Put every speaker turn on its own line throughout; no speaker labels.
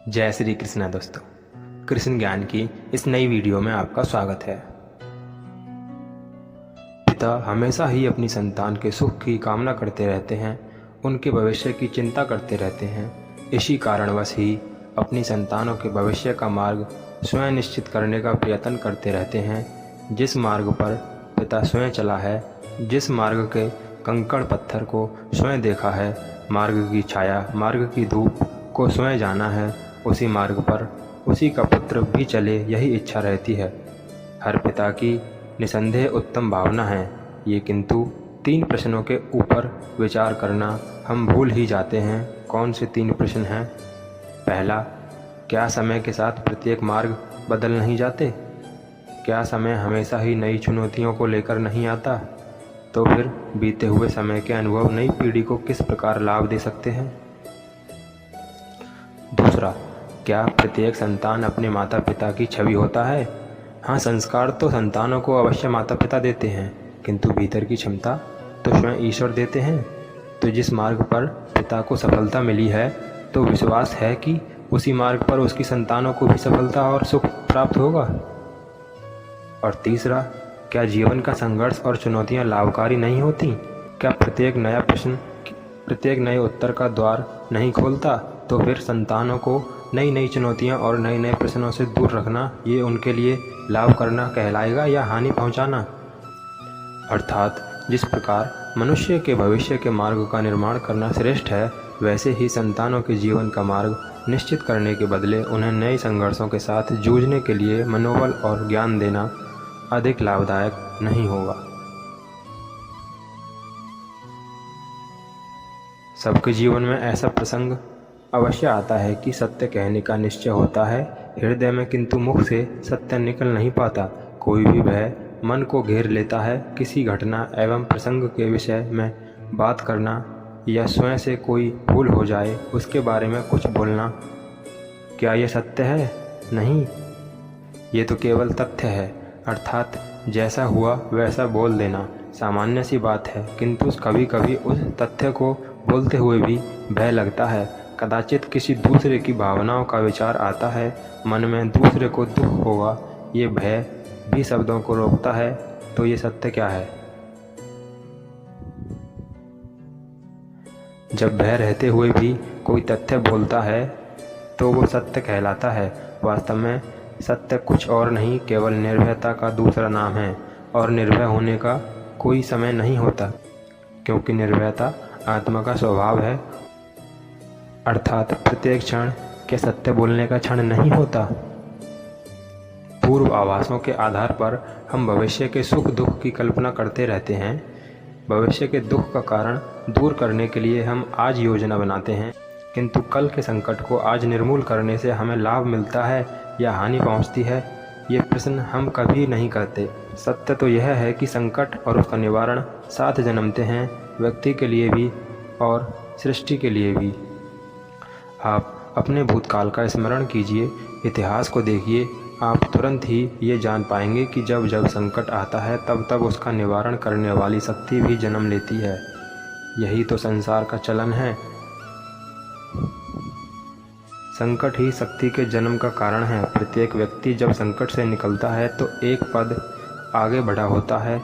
जय श्री कृष्णा दोस्तों, कृष्ण ज्ञान की इस नई वीडियो में आपका स्वागत है। पिता हमेशा ही अपनी संतान के सुख की कामना करते रहते हैं, उनके भविष्य की चिंता करते रहते हैं। इसी कारणवश ही अपनी संतानों के भविष्य का मार्ग स्वयं निश्चित करने का प्रयत्न करते रहते हैं। जिस मार्ग पर पिता स्वयं चला है, जिस मार्ग के कंकड़ पत्थर को स्वयं देखा है, मार्ग की छाया, मार्ग की धूप को स्वयं जाना है, उसी मार्ग पर उसी का पुत्र भी चले, यही इच्छा रहती है। हर पिता की निसंदेह उत्तम भावना है ये, किंतु 3 प्रश्नों के ऊपर विचार करना हम भूल ही जाते हैं। कौन से 3 प्रश्न हैं? पहला, क्या समय के साथ प्रत्येक मार्ग बदल नहीं जाते? क्या समय हमेशा ही नई चुनौतियों को लेकर नहीं आता? तो फिर बीते हुए समय के अनुभव नई पीढ़ी को किस प्रकार लाभ दे सकते हैं? दूसरा, क्या प्रत्येक संतान अपने माता पिता की छवि होता है? हाँ, संस्कार तो संतानों को अवश्य माता पिता देते हैं, किंतु भीतर की क्षमता तो स्वयं ईश्वर देते हैं। तो जिस मार्ग पर पिता को सफलता मिली है, तो विश्वास है कि उसी मार्ग पर उसकी संतानों को भी सफलता और सुख प्राप्त होगा। और तीसरा, क्या जीवन का संघर्ष और चुनौतियाँ लाभकारी नहीं होती? क्या प्रत्येक नया प्रश्न प्रत्येक नए उत्तर का द्वार नहीं खोलता? तो फिर संतानों को नई नई चुनौतियां और नए नए प्रश्नों से दूर रखना, ये उनके लिए लाभ करना कहलाएगा या हानि पहुंचाना? अर्थात जिस प्रकार मनुष्य के भविष्य के मार्ग का निर्माण करना श्रेष्ठ है, वैसे ही संतानों के जीवन का मार्ग निश्चित करने के बदले उन्हें नए संघर्षों के साथ जूझने के लिए मनोबल और ज्ञान देना अधिक लाभदायक नहीं होगा। सबके जीवन में ऐसा प्रसंग अवश्य आता है कि सत्य कहने का निश्चय होता है हृदय में, किंतु मुख से सत्य निकल नहीं पाता। कोई भी भय मन को घेर लेता है। किसी घटना एवं प्रसंग के विषय में बात करना या स्वयं से कोई भूल हो जाए, उसके बारे में कुछ बोलना, क्या ये सत्य है? नहीं, ये तो केवल तथ्य है। अर्थात जैसा हुआ वैसा बोल देना सामान्य सी बात है, किंतु कभी कभी उस तथ्य को बोलते हुए भी भय लगता है। कदाचित किसी दूसरे की भावनाओं का विचार आता है, मन में दूसरे को दुख होगा, ये भय भी शब्दों को रोकता है। तो ये सत्य क्या है? जब भय रहते हुए भी कोई तथ्य बोलता है तो वो सत्य कहलाता है। वास्तव में सत्य कुछ और नहीं, केवल निर्भयता का दूसरा नाम है। और निर्भय होने का कोई समय नहीं होता, क्योंकि निर्भयता आत्मा का स्वभाव है। अर्थात प्रत्येक क्षण क्या सत्य बोलने का क्षण नहीं होता? पूर्व आभासों के आधार पर हम भविष्य के सुख दुख की कल्पना करते रहते हैं। भविष्य के दुख का कारण दूर करने के लिए हम आज योजना बनाते हैं, किंतु कल के संकट को आज निर्मूल करने से हमें लाभ मिलता है या हानि पहुंचती है, ये प्रश्न हम कभी नहीं करते। सत्य तो यह है कि संकट और उसका निवारण साथ जन्मते हैं, व्यक्ति के लिए भी और सृष्टि के लिए भी। आप अपने भूतकाल का स्मरण कीजिए, इतिहास को देखिए, आप तुरंत ही ये जान पाएंगे कि जब जब संकट आता है तब तब उसका निवारण करने वाली शक्ति भी जन्म लेती है। यही तो संसार का चलन है। संकट ही शक्ति के जन्म का कारण है। प्रत्येक व्यक्ति जब संकट से निकलता है तो एक पद आगे बढ़ा होता है,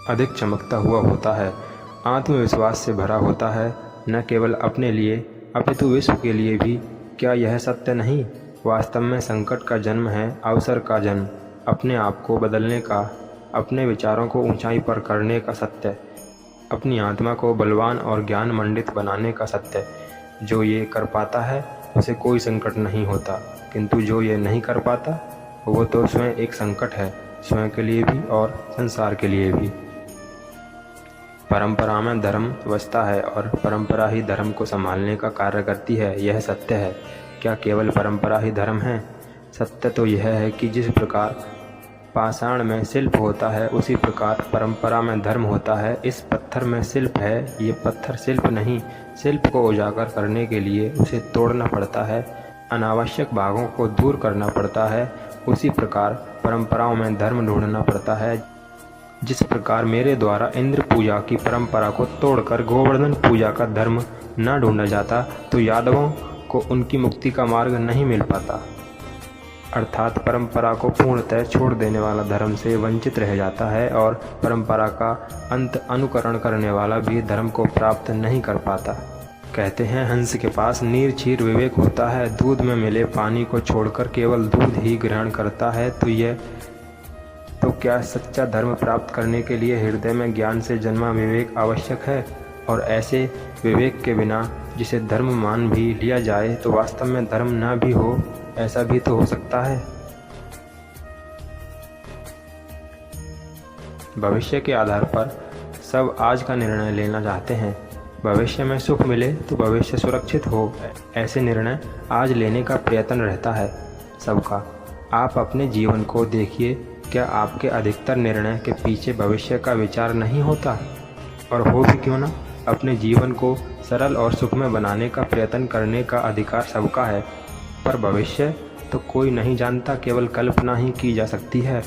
अधिक चमकता हुआ होता है, आत्मविश्वास से भरा होता है, न केवल अपने लिए अपितु विश्व के लिए भी। क्या यह सत्य नहीं? वास्तव में संकट का जन्म है अवसर का जन्म, अपने आप को बदलने का, अपने विचारों को ऊंचाई पर करने का सत्य, अपनी आत्मा को बलवान और ज्ञान मंडित बनाने का सत्य। जो ये कर पाता है उसे कोई संकट नहीं होता, किंतु जो ये नहीं कर पाता वो तो स्वयं एक संकट है, स्वयं के लिए भी और संसार के लिए भी। परंपरा में धर्म बसता है और परंपरा ही धर्म को संभालने का कार्य करती है, यह सत्य है। क्या केवल परंपरा ही धर्म है? सत्य तो यह है कि जिस प्रकार पाषाण में शिल्प होता है, उसी प्रकार परंपरा में धर्म होता है। इस पत्थर में शिल्प है, ये पत्थर शिल्प नहीं। शिल्प को उजागर करने के लिए उसे तोड़ना पड़ता है, अनावश्यक भागों को दूर करना पड़ता है। उसी प्रकार परंपराओं में धर्म ढूंढना पड़ता है। जिस प्रकार मेरे द्वारा इंद्र पूजा की परंपरा को तोड़कर गोवर्धन पूजा का धर्म न ढूंढा जाता, तो यादवों को उनकी मुक्ति का मार्ग नहीं मिल पाता। अर्थात परंपरा को पूर्णतः छोड़ देने वाला धर्म से वंचित रह जाता है और परंपरा का अंत अनुकरण करने वाला भी धर्म को प्राप्त नहीं कर पाता। कहते हैं हंस के पास नीर क्षीर विवेक होता है, दूध में मिले पानी को छोड़कर केवल दूध ही ग्रहण करता है। तो क्या सच्चा धर्म प्राप्त करने के लिए हृदय में ज्ञान से जन्मा विवेक आवश्यक है? और ऐसे विवेक के बिना जिसे धर्म मान भी लिया जाए तो वास्तव में धर्म न भी हो, ऐसा भी तो हो सकता है। भविष्य के आधार पर सब आज का निर्णय लेना चाहते हैं। भविष्य में सुख मिले तो भविष्य सुरक्षित हो, ऐसे निर्णय आज लेने का प्रयत्न रहता है सबका। आप अपने जीवन को देखिए, क्या आपके अधिकतर निर्णय के पीछे भविष्य का विचार नहीं होता? और हो भी क्यों ना, अपने जीवन को सरल और सुखमय बनाने का प्रयत्न करने का अधिकार सबका है। पर भविष्य तो कोई नहीं जानता, केवल कल्पना ही की जा सकती है।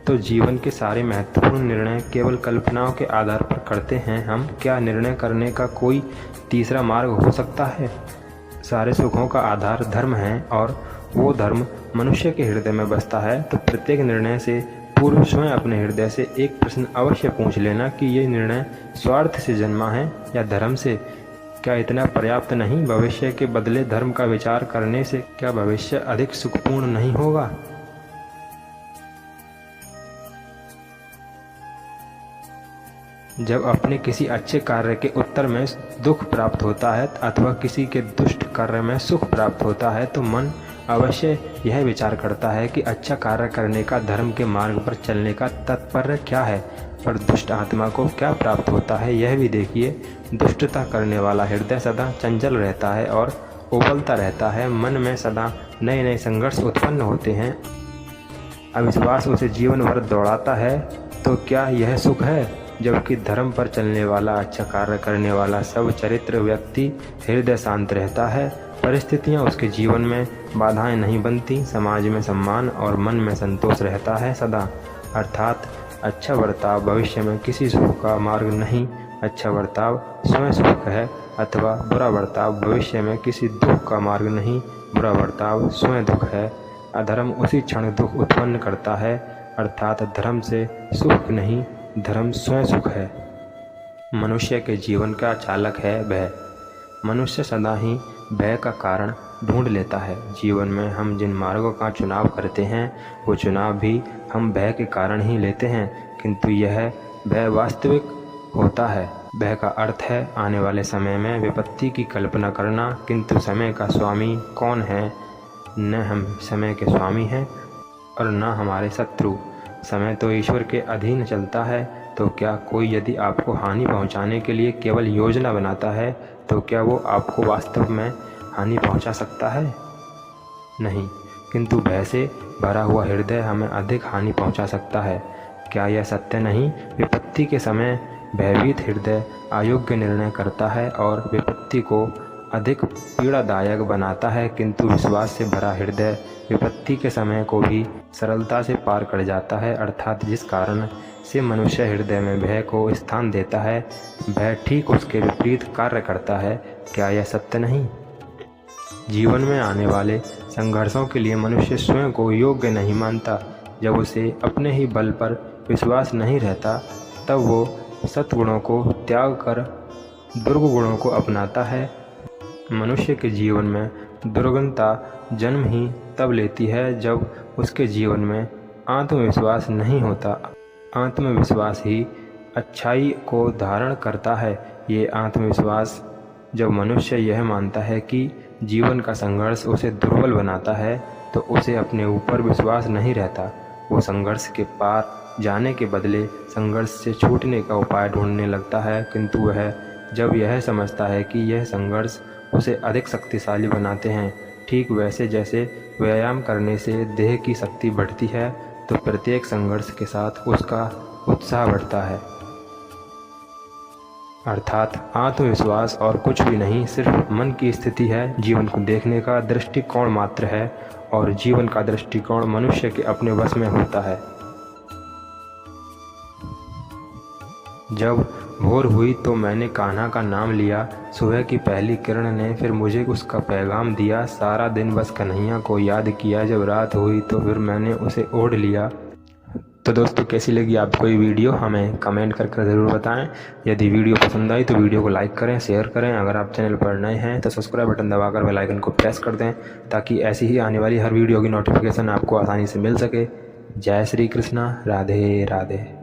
तो जीवन के सारे महत्वपूर्ण निर्णय केवल कल्पनाओं के आधार पर करते हैं हम। क्या निर्णय करने का कोई तीसरा मार्ग हो सकता है? सारे सुखों का आधार धर्म है और वो धर्म मनुष्य के हृदय में बसता है। तो प्रत्येक निर्णय से पूर्व स्वयं अपने हृदय से एक प्रश्न अवश्य पूछ लेना कि ये निर्णय स्वार्थ से जन्मा है या धर्म से। क्या इतना पर्याप्त नहीं? भविष्य के बदले धर्म का विचार करने से क्या भविष्य अधिक सुखपूर्ण नहीं होगा? जब अपने किसी अच्छे कार्य के उत्तर में दुख प्राप्त होता है अथवा किसी के दुष्ट कार्य में सुख प्राप्त होता है तो मन अवश्य यह विचार करता है कि अच्छा कार्य करने का, धर्म के मार्ग पर चलने का तात्पर्य क्या है। पर दुष्ट आत्मा को क्या प्राप्त होता है यह भी देखिए। दुष्टता करने वाला हृदय सदा चंचल रहता है और उबलता रहता है। मन में सदा नए नए संघर्ष उत्पन्न होते हैं। अविश्वास उसे जीवन भर दौड़ाता है। तो क्या यह सुख है? जबकि धर्म पर चलने वाला, अच्छा कार्य करने वाला सब चरित्र व्यक्ति हृदय शांत रहता है। परिस्थितियाँ उसके जीवन में बाधाएं नहीं बनती। समाज में सम्मान और मन में संतोष रहता है सदा। अर्थात अच्छा बर्ताव भविष्य में किसी सुख का मार्ग नहीं, अच्छा बर्ताव स्वयं सुख है। अथवा बुरा बर्ताव भविष्य में किसी दुख का मार्ग नहीं, बुरा बर्ताव स्वयं दुख है। अधर्म उसी क्षण दुख उत्पन्न करता है। अर्थात धर्म से सुख नहीं, धर्म स्वयं सुख है। मनुष्य के जीवन का चालक है भय। मनुष्य सदा ही भय का कारण ढूंढ लेता है। जीवन में हम जिन मार्गों का चुनाव करते हैं वो चुनाव भी हम भय के कारण ही लेते हैं, किंतु यह भय वास्तविक होता है। भय का अर्थ है आने वाले समय में विपत्ति की कल्पना करना, किंतु समय का स्वामी कौन है? न हम समय के स्वामी हैं और न हमारे शत्रु। समय तो ईश्वर के अधीन चलता है। तो क्या कोई यदि आपको हानि पहुंचाने के लिए केवल योजना बनाता है तो क्या वो आपको वास्तव में हानि पहुंचा सकता है? नहीं, किंतु भय से भरा हुआ हृदय हमें अधिक हानि पहुंचा सकता है। क्या यह सत्य नहीं? विपत्ति के समय भयभीत हृदय अयोग्य निर्णय करता है और विपत्ति को अधिक पीड़ादायक बनाता है, किंतु विश्वास से भरा हृदय विपत्ति के समय को भी सरलता से पार कर जाता है। अर्थात जिस कारण से मनुष्य हृदय में भय को स्थान देता है, भय ठीक उसके विपरीत कार्य करता है। क्या यह सत्य नहीं? जीवन में आने वाले संघर्षों के लिए मनुष्य स्वयं को योग्य नहीं मानता। जब उसे अपने ही बल पर विश्वास नहीं रहता तब वो सद्गुणों को त्याग कर दुर्गुणों को अपनाता है। मनुष्य के जीवन में दुर्गुणता जन्म ही तब लेती है जब उसके जीवन में आत्मविश्वास नहीं होता। आत्मविश्वास ही अच्छाई को धारण करता है। ये आत्मविश्वास जब मनुष्य यह मानता है कि जीवन का संघर्ष उसे दुर्बल बनाता है तो उसे अपने ऊपर विश्वास नहीं रहता। वो संघर्ष के पार जाने के बदले संघर्ष से छूटने का उपाय ढूंढने लगता है, किंतु वह जब यह समझता है कि यह संघर्ष उसे अधिक शक्तिशाली बनाते हैं, ठीक वैसे जैसे व्यायाम करने से देह की शक्ति बढ़ती है तो प्रत्येक संघर्ष के साथ उसका उत्साह बढ़ता है। अर्थात आत्मविश्वास और कुछ भी नहीं, सिर्फ मन की स्थिति है। जीवन को देखने का दृष्टिकोण मात्र है और जीवन का दृष्टिकोण मनुष्य के अपने वश में होता है। जब भोर हुई तो मैंने कान्हा का नाम लिया, सुबह की पहली किरण ने फिर मुझे उसका पैगाम दिया। सारा दिन बस कन्हैया को याद किया, जब रात हुई तो फिर मैंने उसे ओढ़ लिया। तो दोस्तों, कैसी लगी आपको ये वीडियो हमें कमेंट करके ज़रूर बताएं। यदि वीडियो पसंद आई तो वीडियो को लाइक करें, शेयर करें। अगर आप चैनल पर नए हैं तो सब्सक्राइब बटन दबाकर बेल आइकन को प्रेस कर दें, ताकि ऐसी ही आने वाली हर वीडियो की नोटिफिकेशन आपको आसानी से मिल सके। जय श्री कृष्णा, राधे राधे।